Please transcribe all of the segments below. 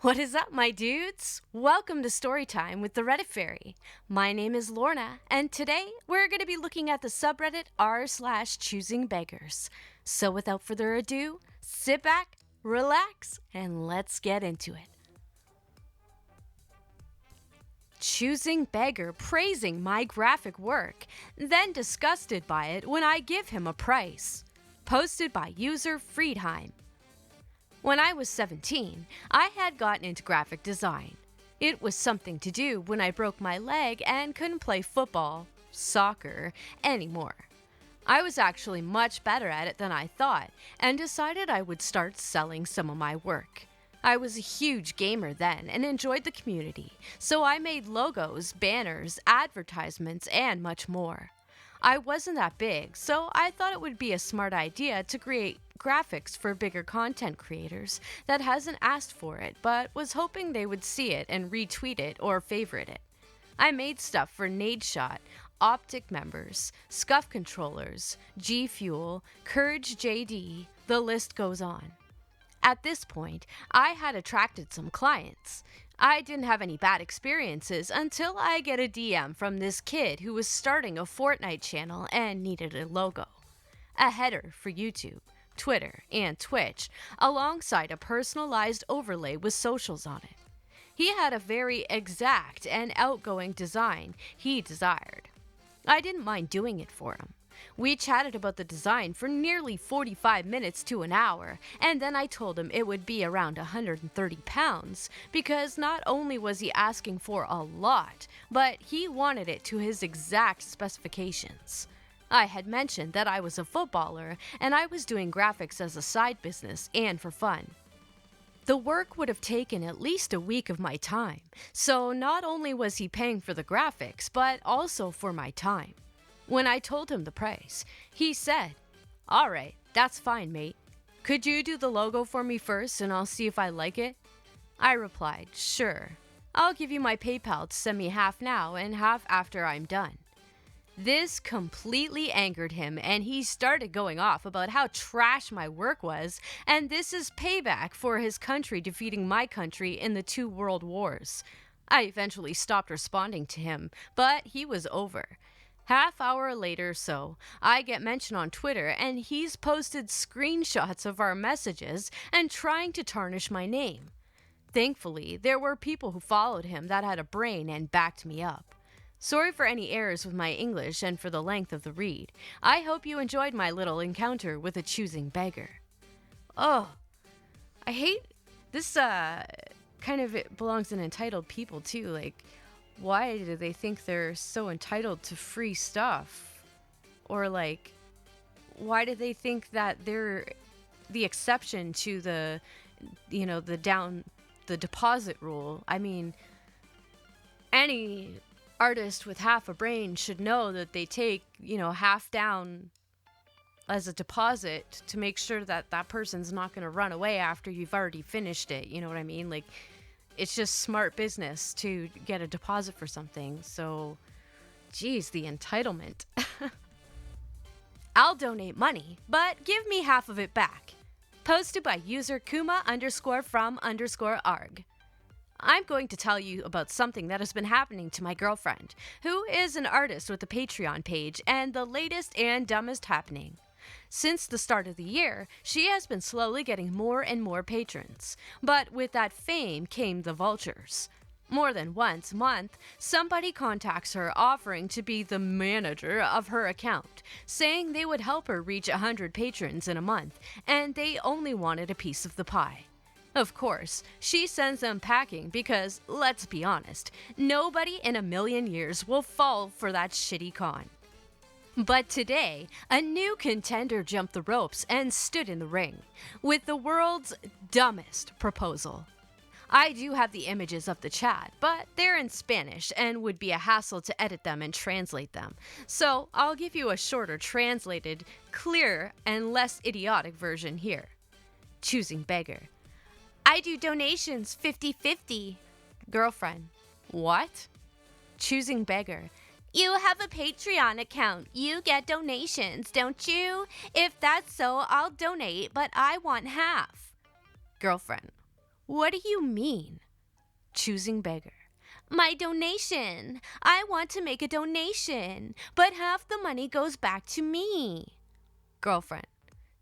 What is up, my dudes? Welcome to Storytime with the Reddit Fairy. My name is Lorna, and today we're going to be looking at the subreddit r/ChoosingBeggars. So without further ado, sit back, relax, and let's get into it. Choosing beggar praising my graphic work, then disgusted by it when I give him a price. Posted by user Friedheim. When I was 17, I had gotten into graphic design. It was something to do when I broke my leg and couldn't play football, soccer, anymore. I was actually much better at it than I thought, and decided I would start selling some of my work. I was a huge gamer then and enjoyed the community, so I made logos, banners, advertisements, and much more. I wasn't that big, so I thought it would be a smart idea to create graphics for bigger content creators that hasn't asked for it, but was hoping they would see it and retweet it or favorite it. I made stuff for Nadeshot, Optic members, Scuff controllers, G Fuel, Courage JD, the list goes on. At this point, I had attracted some clients. I didn't have any bad experiences until I get a DM from this kid who was starting a Fortnite channel and needed a logo, a header for YouTube, Twitter, and Twitch, alongside a personalized overlay with socials on it. He had a very exact and outgoing design he desired. I didn't mind doing it for him. We chatted about the design for nearly 45 minutes to an hour, and then I told him it would be around 130 pounds, because not only was he asking for a lot, but he wanted it to his exact specifications. I had mentioned that I was a footballer, and I was doing graphics as a side business and for fun. The work would have taken at least a week of my time, so not only was he paying for the graphics, but also for my time. When I told him the price, he said, "All right, that's fine, mate. Could you do the logo for me first and I'll see if I like it?" I replied, "Sure. I'll give you my PayPal to send me half now and half after I'm done." This completely angered him, and he started going off about how trash my work was, and this is payback for his country defeating my country in the 2 world wars. I eventually stopped responding to him, but he was over. Half hour later or so, I get mentioned on Twitter, and he's posted screenshots of our messages and trying to tarnish my name. Thankfully, there were people who followed him that had a brain and backed me up. Sorry for any errors with my English and for the length of the read. I hope you enjoyed my little encounter with a choosing beggar. Oh, I hate this. Kind of it belongs in entitled people too. Like, why do they think they're so entitled to free stuff? Or like, why do they think that they're the exception to the deposit rule? I mean, any artist with half a brain should know that they take, half down as a deposit to make sure that that person's not going to run away after you've already finished it. You know what I mean? Like, it's just smart business to get a deposit for something. So, geez, the entitlement. I'll donate money, but give me half of it back. Posted by user Kuma_from_arg. I'm going to tell you about something that has been happening to my girlfriend, who is an artist with a Patreon page, and the latest and dumbest happening. Since the start of the year, she has been slowly getting more and more patrons. But with that fame came the vultures. More than once a month, somebody contacts her offering to be the manager of her account, saying they would help her reach 100 patrons in a month, and they only wanted a piece of the pie. Of course, she sends them packing because, let's be honest, nobody in a million years will fall for that shitty con. But today, a new contender jumped the ropes and stood in the ring with the world's dumbest proposal. I do have the images of the chat, but they're in Spanish and would be a hassle to edit them and translate them. So I'll give you a shorter translated, clearer, and less idiotic version here. Choosing beggar. I do donations 50-50. Girlfriend. What? Choosing beggar. You have a Patreon account. You get donations, don't you? If that's so, I'll donate, but I want half. Girlfriend. What do you mean? Choosing beggar. My donation. I want to make a donation, but half the money goes back to me. Girlfriend.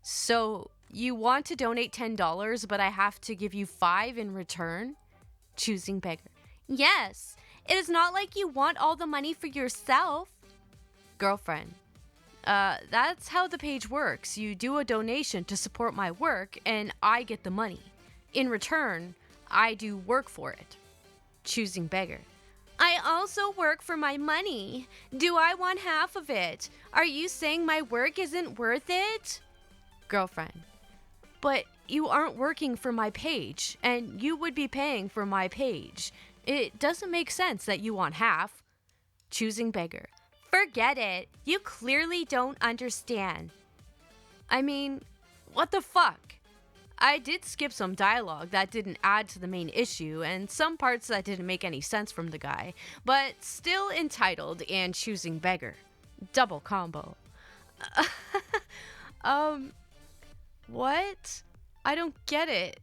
So you want to donate $10, but I have to give you $5 in return? Choosing beggar. Yes. It is not like you want all the money for yourself. Girlfriend. That's how the page works. You do a donation to support my work, and I get the money. In return, I do work for it. Choosing beggar. I also work for my money. Do I want half of it? Are you saying my work isn't worth it? Girlfriend. But you aren't working for my page, and you would be paying for my page. It doesn't make sense that you want half. Choosing beggar. Forget it. You clearly don't understand. I mean, what the fuck? I did skip some dialogue that didn't add to the main issue, and some parts that didn't make any sense from the guy, but still entitled and choosing beggar. Double combo. What? I don't get it.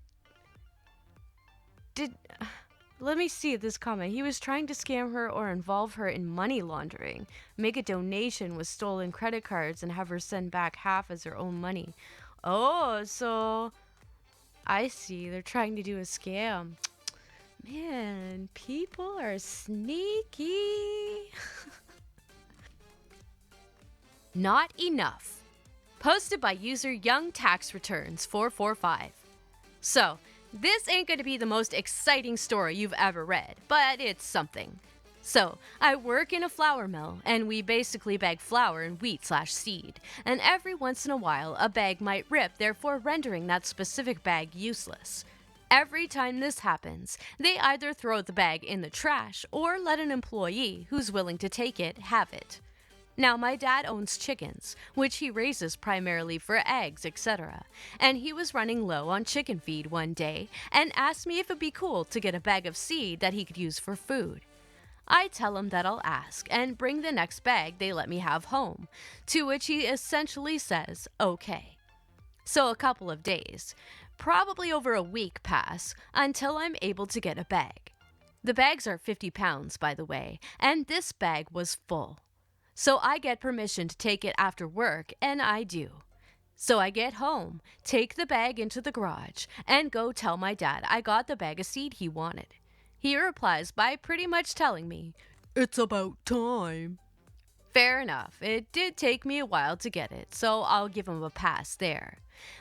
Let me see this comment. He was trying to scam her or involve her in money laundering, make a donation with stolen credit cards, and have her send back half as her own money. Oh, so I see. They're trying to do a scam. Man, people are sneaky. Not enough. Posted by user Young Tax Returns 445. So, this ain't going to be the most exciting story you've ever read, but it's something. So, I work in a flour mill, and we basically bag flour and wheat/seed, and every once in a while a bag might rip, therefore rendering that specific bag useless. Every time this happens, they either throw the bag in the trash or let an employee who's willing to take it have it. Now, my dad owns chickens, which he raises primarily for eggs, etc., and he was running low on chicken feed one day and asked me if it'd be cool to get a bag of seed that he could use for food. I tell him that I'll ask and bring the next bag they let me have home, to which he essentially says, okay. So a couple of days, probably over a week, pass until I'm able to get a bag. The bags are 50 pounds, by the way, and this bag was full. So I get permission to take it after work, and I do. So I get home, take the bag into the garage, and go tell my dad I got the bag of seed he wanted. He replies by pretty much telling me, "It's about time." Fair enough, it did take me a while to get it, so I'll give him a pass there.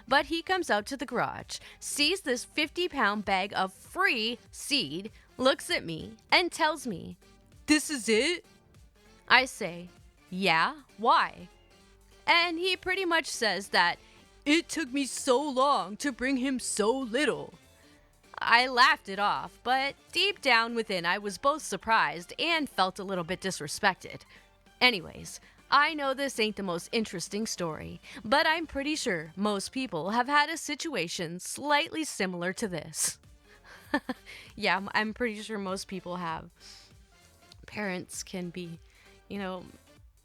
But he comes out to the garage, sees this 50-pound bag of free seed, looks at me, and tells me, "This is it?" I say, "Yeah, why?" And he pretty much says that it took me so long to bring him so little. I laughed it off, but deep down within I was both surprised and felt a little bit disrespected. Anyways, I know this ain't the most interesting story, but I'm pretty sure most people have had a situation slightly similar to this. Yeah, I'm pretty sure most people have. Parents can be,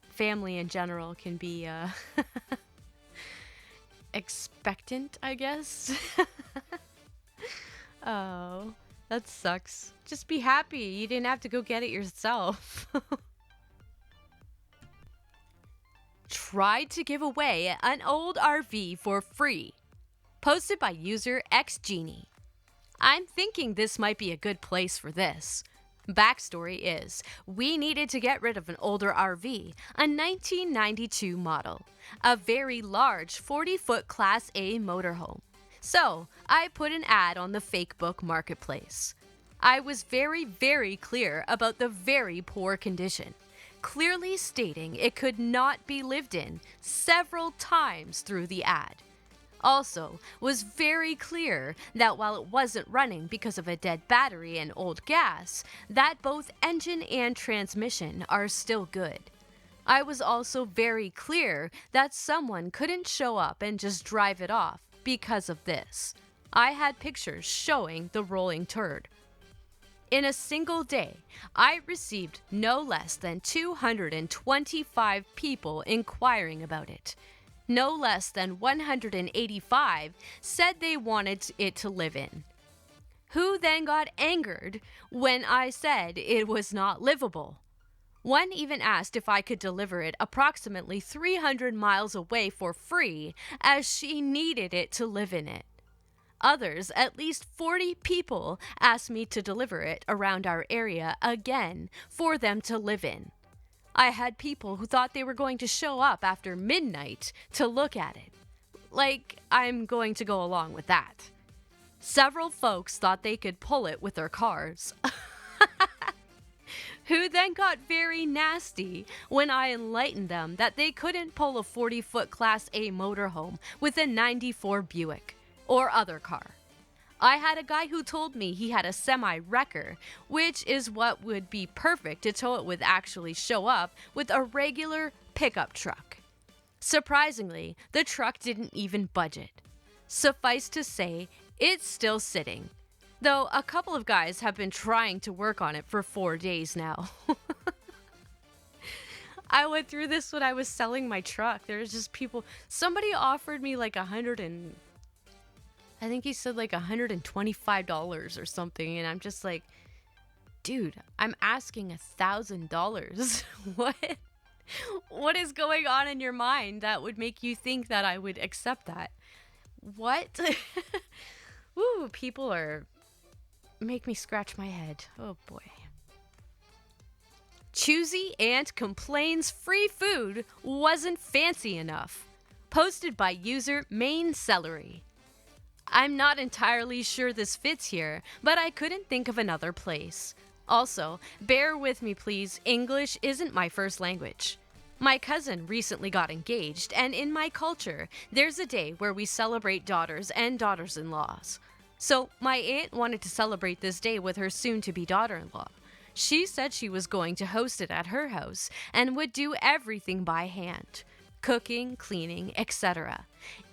family in general can be expectant, I guess. Oh, that sucks. Just be happy. You didn't have to go get it yourself. Tried to give away an old RV for free. Posted by user XGenie. I'm thinking this might be a good place for this. Backstory is, we needed to get rid of an older RV, a 1992 model, a very large 40-foot Class A motorhome. So, I put an ad on the Fakebook marketplace. I was very, very clear about the very poor condition, clearly stating it could not be lived in several times through the ad. Also, was very clear that while it wasn't running because of a dead battery and old gas, that both engine and transmission are still good. I was also very clear that someone couldn't show up and just drive it off because of this. I had pictures showing the rolling turd. In a single day, I received no less than 225 people inquiring about it. No less than 185 said they wanted it to live in. who then got angered when I said it was not livable. One even asked if I could deliver it approximately 300 miles away for free, as she needed it to live in it. Others, at least 40 people, asked me to deliver it around our area again for them to live in. I had people who thought they were going to show up after midnight to look at it. Like, I'm going to go along with that. Several folks thought they could pull it with their cars. Who then got very nasty when I enlightened them that they couldn't pull a 40-foot Class A motorhome with a 94 Buick or other car. I had a guy who told me he had a semi-wrecker, which is what would be perfect to tow it with actually show up with a regular pickup truck. Surprisingly, the truck didn't even budget. Suffice to say, it's still sitting. Though a couple of guys have been trying to work on it for 4 days now. I went through this when I was selling my truck. There's just people, somebody offered me like I think he said like $125 or something. And I'm just like, dude, I'm asking $1,000. What is going on in your mind that would make you think that I would accept that? What? Woo, people make me scratch my head. Oh boy. Choosy Ant complains free food wasn't fancy enough. Posted by user Main Celery. I'm not entirely sure this fits here, but I couldn't think of another place. Also, bear with me please, English isn't my first language. My cousin recently got engaged, and in my culture, there's a day where we celebrate daughters and daughters-in-laws. So my aunt wanted to celebrate this day with her soon-to-be daughter-in-law. She said she was going to host it at her house and would do everything by hand. Cooking, cleaning, etc.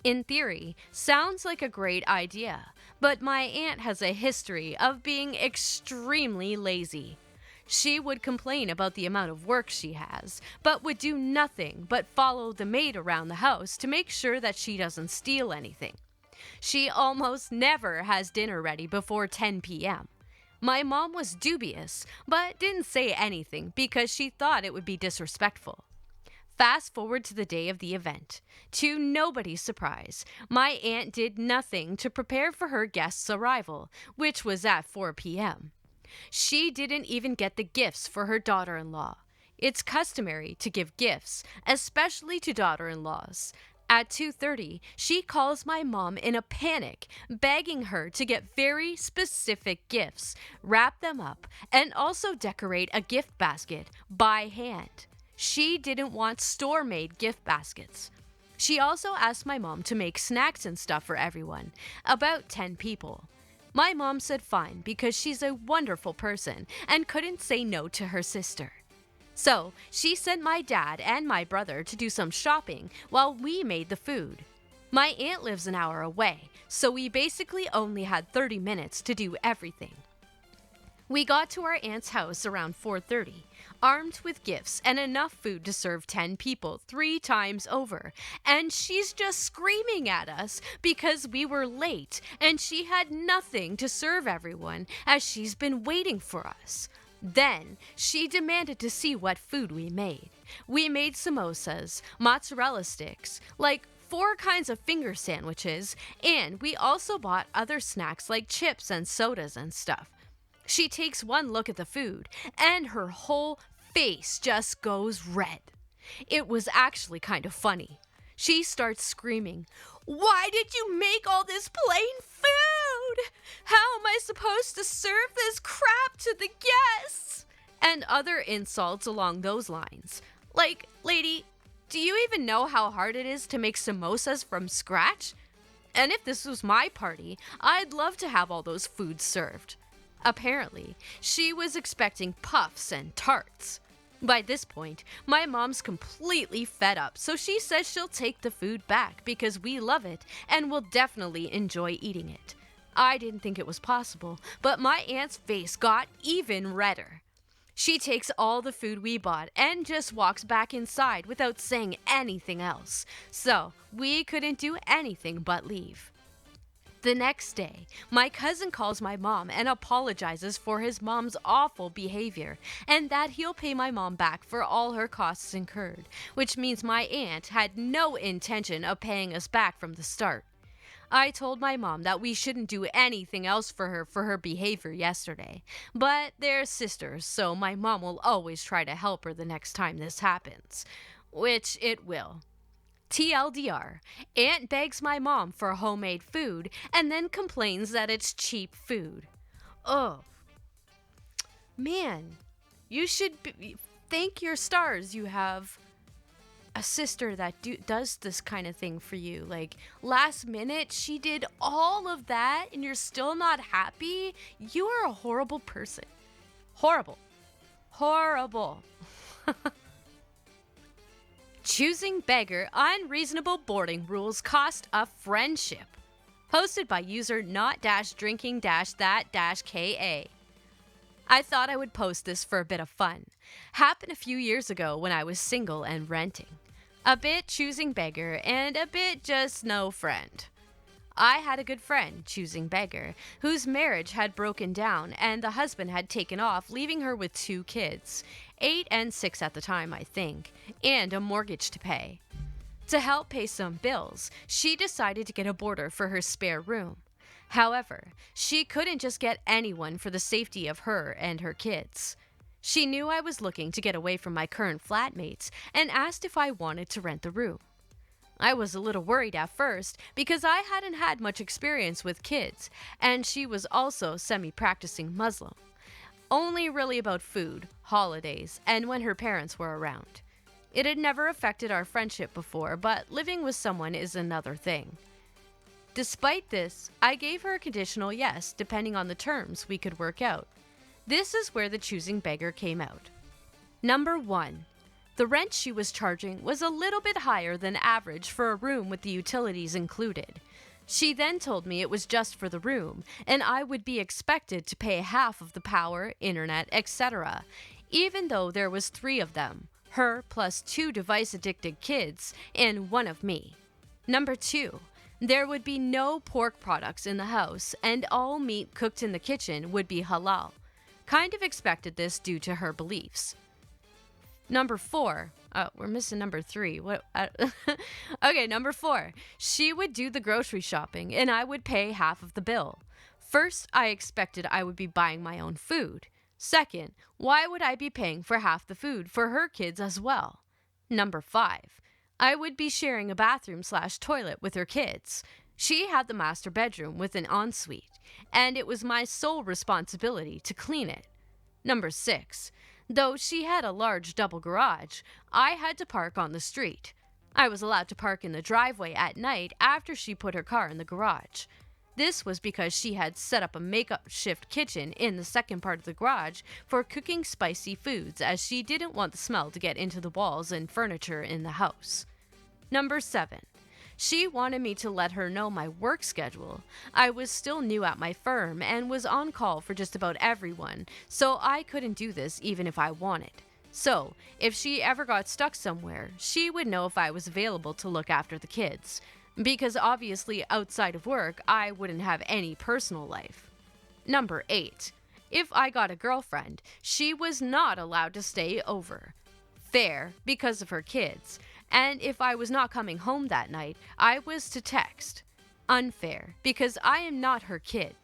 In theory, sounds like a great idea, but my aunt has a history of being extremely lazy. She would complain about the amount of work she has, but would do nothing but follow the maid around the house to make sure that she doesn't steal anything. She almost never has dinner ready before 10 p.m. My mom was dubious, but didn't say anything because she thought it would be disrespectful. Fast forward to the day of the event. To nobody's surprise, my aunt did nothing to prepare for her guest's arrival, which was at 4 p.m. She didn't even get the gifts for her daughter-in-law. It's customary to give gifts, especially to daughter-in-laws. At 2:30, she calls my mom in a panic, begging her to get very specific gifts, wrap them up, and also decorate a gift basket by hand. She didn't want store-made gift baskets. She also asked my mom to make snacks and stuff for everyone, about 10 people. My mom said fine because she's a wonderful person and couldn't say no to her sister. So, she sent my dad and my brother to do some shopping while we made the food. My aunt lives an hour away, so we basically only had 30 minutes to do everything. We got to our aunt's house around 4:30, armed with gifts and enough food to serve 10 people 3 times over, and she's just screaming at us because we were late and she had nothing to serve everyone as she's been waiting for us. Then, she demanded to see what food we made. We made samosas, mozzarella sticks, like 4 kinds of finger sandwiches, and we also bought other snacks like chips and sodas and stuff. She takes one look at the food, and her whole face just goes red. It was actually kind of funny. She starts screaming, "Why did you make all this plain food? How am I supposed to serve this crap to the guests?" And other insults along those lines. Like, lady, do you even know how hard it is to make samosas from scratch? And if this was my party, I'd love to have all those foods served. Apparently, she was expecting puffs and tarts. By this point, my mom's completely fed up, so she says she'll take the food back because we love it and will definitely enjoy eating it. I didn't think it was possible, but my aunt's face got even redder. She takes all the food we bought and just walks back inside without saying anything else, so we couldn't do anything but leave. The next day, my cousin calls my mom and apologizes for his mom's awful behavior and that he'll pay my mom back for all her costs incurred, which means my aunt had no intention of paying us back from the start. I told my mom that we shouldn't do anything else for her behavior yesterday, but they're sisters, so my mom will always try to help her the next time this happens, which it will. TLDR, Aunt begs my mom for homemade food and then complains that it's cheap food. Oh, man, you should thank your stars you have a sister that does this kind of thing for you. Like, last minute, she did all of that and you're still not happy? You are a horrible person. Horrible. Horrible. Choosing Beggar Unreasonable Boarding Rules Cost a Friendship. Posted by user not-drinking-that-ka. I thought I would post this for a bit of fun. Happened a few years ago when I was single and renting. A bit choosing beggar and a bit just no friend. I had a good friend, choosing beggar, whose marriage had broken down and the husband had taken off, leaving her with 2 kids, 8 and 6 at the time, I think, and a mortgage to pay. To help pay some bills, she decided to get a boarder for her spare room. However, she couldn't just get anyone for the safety of her and her kids. She knew I was looking to get away from my current flatmates and asked if I wanted to rent the room. I was a little worried at first because I hadn't had much experience with kids, and she was also semi-practicing Muslim. Only really about food, holidays, and when her parents were around. It had never affected our friendship before, but living with someone is another thing. Despite this, I gave her a conditional yes, depending on the terms we could work out. This is where the choosing beggar came out. Number 1. The rent she was charging was a little bit higher than average for a room with the utilities included. She then told me it was just for the room, and I would be expected to pay half of the power, internet, etc., even though there was 3 of them, her plus 2 device-addicted kids, and 1 of me. Number 2. There would be no pork products in the house, and all meat cooked in the kitchen would be halal. Kind of expected this due to her beliefs. Number 4. We're missing number 3. What? Okay, number 4. She would do the grocery shopping, and I would pay half of the bill. First, I expected I would be buying my own food. Second, why would I be paying for half the food for her kids as well? Number 5. I would be sharing a bathroom/toilet with her kids. She had the master bedroom with an ensuite, and it was my sole responsibility to clean it. Number 6. Though she had a large double garage, I had to park on the street. I was allowed to park in the driveway at night after she put her car in the garage. This was because she had set up a makeshift kitchen in the second part of the garage for cooking spicy foods, as she didn't want the smell to get into the walls and furniture in the house. Number 7. She wanted me to let her know my work schedule. I was still new at my firm and was on call for just about everyone, so I couldn't do this even if I wanted. So, if she ever got stuck somewhere, she would know if I was available to look after the kids. Because obviously outside of work, I wouldn't have any personal life. Number 8. If I got a girlfriend, she was not allowed to stay over. Fair, because of her kids. And if I was not coming home that night, I was to text. Unfair, because I am not her kid.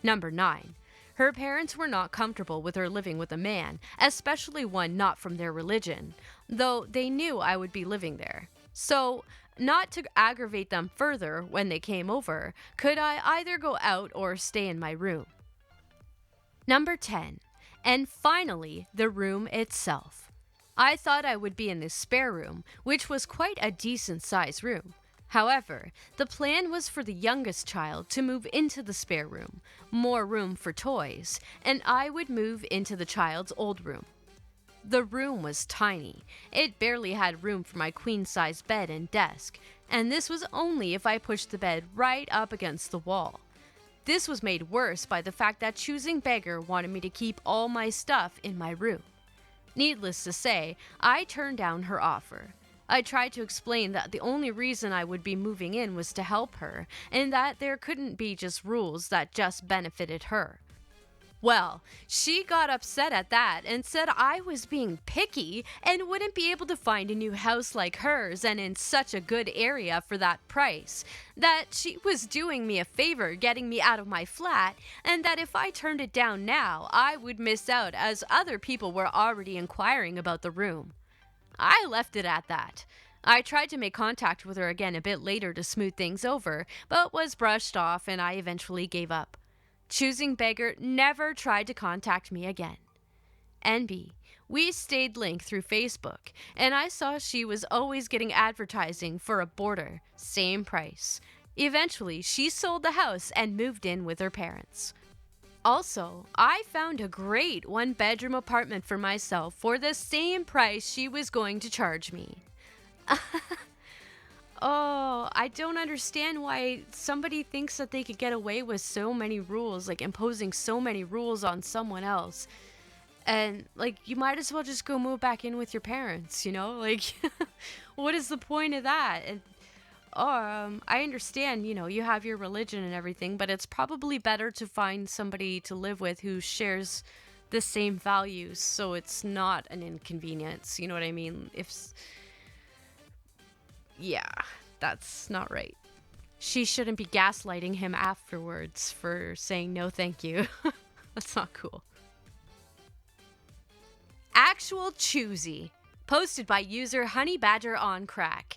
Number 9. Her parents were not comfortable with her living with a man, especially one not from their religion, though they knew I would be living there. So, not to aggravate them further when they came over, could I either go out or stay in my room? Number 10. And finally, the room itself. I thought I would be in the spare room, which was quite a decent-sized room. However, the plan was for the youngest child to move into the spare room, more room for toys, and I would move into the child's old room. The room was tiny. It barely had room for my queen-size bed and desk, and this was only if I pushed the bed right up against the wall. This was made worse by the fact that Choosing Beggar wanted me to keep all my stuff in my room. Needless to say, I turned down her offer. I tried to explain that the only reason I would be moving in was to help her, and that there couldn't be just rules that just benefited her. Well, she got upset at that and said I was being picky and wouldn't be able to find a new house like hers and in such a good area for that price. That she was doing me a favor getting me out of my flat, and that if I turned it down now, I would miss out as other people were already inquiring about the room. I left it at that. I tried to make contact with her again a bit later to smooth things over, but was brushed off and I eventually gave up. Choosing Beggar never tried to contact me again. NB, we stayed linked through Facebook, and I saw she was always getting advertising for a boarder, same price. Eventually, she sold the house and moved in with her parents. Also, I found a great one-bedroom apartment for myself for the same price she was going to charge me. Oh, I don't understand why somebody thinks that they could get away with so many rules, like imposing so many rules on someone else. And, like, you might as well just go move back in with your parents, you know? Like, what is the point of that? And, I understand, you know, you have your religion and everything, but it's probably better to find somebody to live with who shares the same values so it's not an inconvenience, you know what I mean? Yeah, that's not right. She shouldn't be gaslighting him afterwards for saying no thank you. That's not cool. Actual Choosy, posted by user HoneyBadgerOnCrack.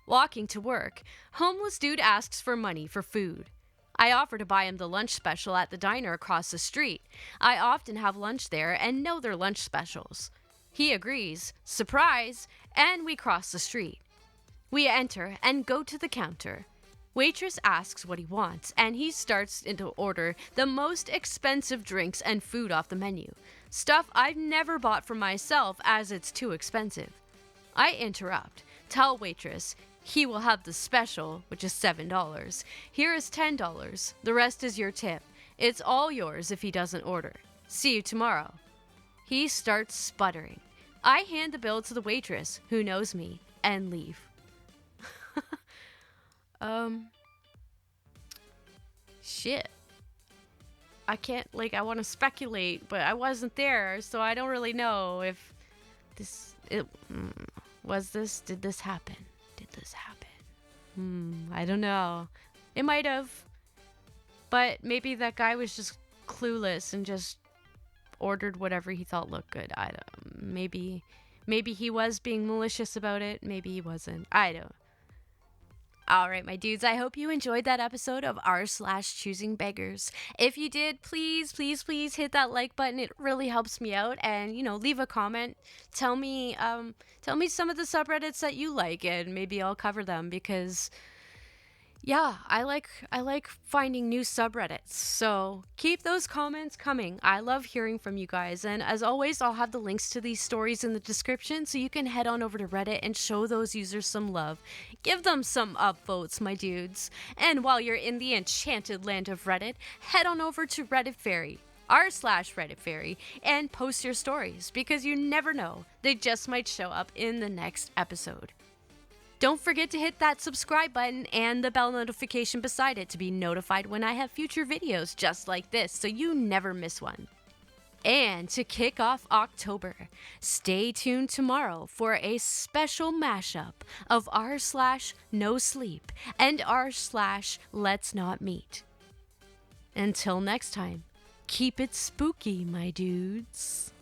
Walking to work, homeless dude asks for money for food. I offer to buy him the lunch special at the diner across the street. I often have lunch there and know their lunch specials. He agrees, surprise, and we cross the street. We enter and go to the counter. Waitress asks what he wants, and he starts to order the most expensive drinks and food off the menu. Stuff I've never bought for myself as it's too expensive. I interrupt, tell waitress he will have the special, which is $7. Here is $10. The rest is your tip. It's all yours if he doesn't order. See you tomorrow. He starts sputtering. I hand the bill to the waitress, who knows me, and leave. Shit. I can't, I want to speculate, but I wasn't there, so I don't really know if did this happen? I don't know. It might have. But maybe that guy was just clueless and just ordered whatever he thought looked good. I don't, maybe he was being malicious about it. Maybe he wasn't. I don't. All right, my dudes, I hope you enjoyed that episode of r/ChoosingBeggars. If you did, please hit that like button. It really helps me out. And, leave a comment. Tell me some of the subreddits that you like, and maybe I'll cover them because, yeah, I like finding new subreddits. So keep those comments coming. I love hearing from you guys. And as always, I'll have the links to these stories in the description so you can head on over to Reddit and show those users some love. Give them some upvotes, my dudes. And while you're in the enchanted land of Reddit, head on over to Reddit Fairy, r/Reddit Fairy, and post your stories because you never know, they just might show up in the next episode. Don't forget to hit that subscribe button and the bell notification beside it to be notified when I have future videos just like this so you never miss one. And to kick off October, stay tuned tomorrow for a special mashup of r/No Sleep and r/Let's Not Meet. Until next time, keep it spooky, my dudes.